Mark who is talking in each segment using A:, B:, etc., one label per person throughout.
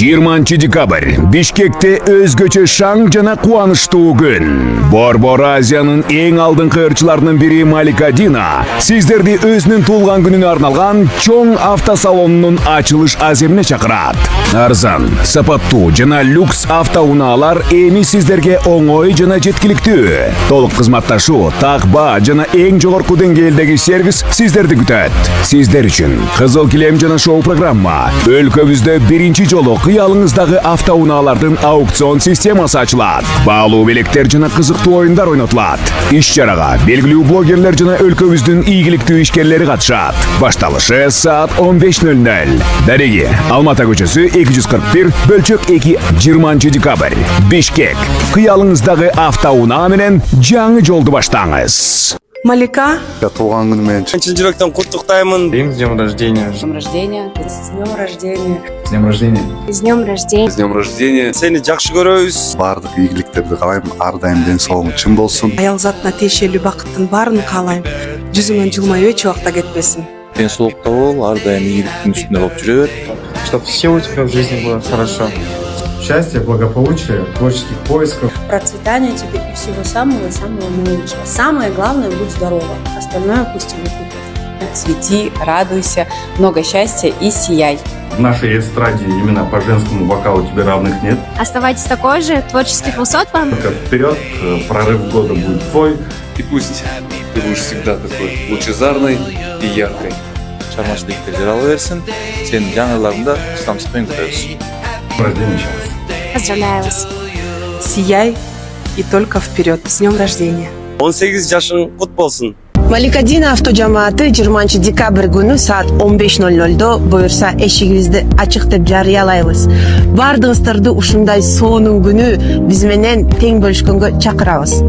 A: 20 декабрь Бишкекте өзгөчө шаң жана кубанычтуу күн. Борбор Азиянын эң алдыңкы ырчыларынын бири Малика Дина сиздерди өзүнүн туулган күнүнө арналган чоң автосалонунун ачылыш аземине чакырат. Арзан, сапаттуу жана люкс автоунаалар эми сиздерге оңой жана жеткиликтүү. Толук кызматташуу, так баа жана эң жогорку деңгээлдеги сервис сиздерди күтөт. Сиздер үчүн Кызыл килем жана шоу программа. Өлкөбүздө биринчи жолу кыялыңыздагы автоунаалардын аукцион системасы ачылат. Баалуу белектер жана кызыктуу оюндар ойнотулат. Иш-чарага белгилүү блогерлер жана өлкөбүздүн ийгиликтүү ишкерлери катышат. Башталышы саат 15:00. Дареги, Алмата көчөсү 241, бөлчөк 2, 20 декабрь. Бишкек. Кыялыңыздагы автоунаа менен жаңы жолду баштаңыз.
B: Малика,
C: Туулган күнү менен
D: чын жүрөктөн куттуктаймын.
E: С днем рождения.
B: с днем рождения.
F: С днем рождения.
E: С днем рождения.
F: С днем рождения.
C: С днем рождения.
D: Сени жакшы көрөбүз.
C: Бардык ийгиликтерди каалайм. Ар дайым ден соолугуң чың болсун.
B: Аял затына тиешелүү бакыттын баарын каалайм. Жүзүңөн жылмай өчү убакта кетпесин.
G: Ден соолукта бол, ар дайым ийгиликтин үстүндө болуп жүрө бер.
E: Чтобы все у тебя в жизни было хорошо. Счастья, благополучия, творческих поисков.
F: Процветания тебе и всего самого-самого наилучшего. Самое главное, будь здорова. Остальное пусть тебе купят.
H: Цвети, радуйся, много счастья и сияй.
I: В нашей эстраде именно по женскому вокалу тебе равных нет.
J: Оставайтесь такой же, творческих высот вам.
I: Только вперед, прорыв года будет твой.
K: И пусть ты будешь всегда такой лучезарной и яркой.
G: Чармачылыктар жарала берсин. Сенин жаңыларыңда чыдамсыздыкпен күтөбүз.
I: Рождение сейчас.
J: Поздравляю вас.
B: Сияй и только вперед. С днем рождения.
D: 18 жашың кут болсун.
L: Малика Дина автожамааты 20 декабрь күнү саат 15:00 буюрса эшигибизди ачык деп жарыялайбыз. Бардыгыңыздарды ушундай сонун күнү биз менен тең бөлүшкөнгө чакырабыз.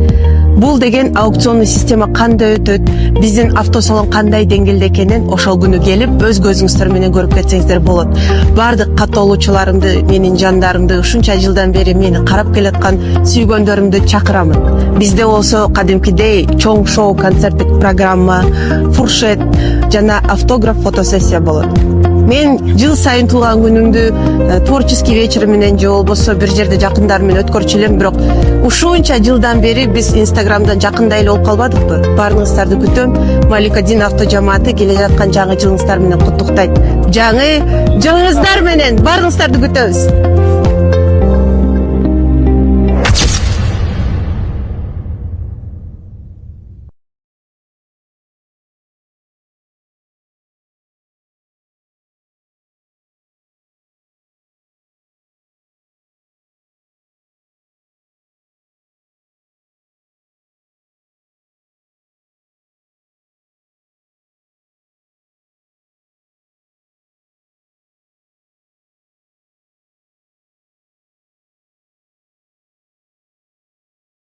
L: Бул деген аукционный система кандай өтөт, биздин автосалон кандай деңгээлде экенин ошол күнү келип өз көзүңүздөр менен көрүп кетсеңиздер болот. Бардык каттоолуучуларымды, менин жандарымды, ушунча жылдан бери мени карап келаткан сүйгөндөрүмдү чакырамын. Бизде болсо кадимкидей чоң шоу, концерттик программа, фуршет жана автограф фотосессия болот. Мен жыл сайын туулган күнүмдү творческий вечер менен же болбосо бир жерде жакындарым менен өткөрчү элем, бирок ушунча жылдан бери биз Инстаграмдан жакындай эле болуп калбадыкпы? Баарыңыздарды күтөм. Малика Дина автожамааты келе жаткан жаңы жылыңыздар менен куттуктайт. Жаңы жылыңыздар менен баарыңыздарды күтөбүз.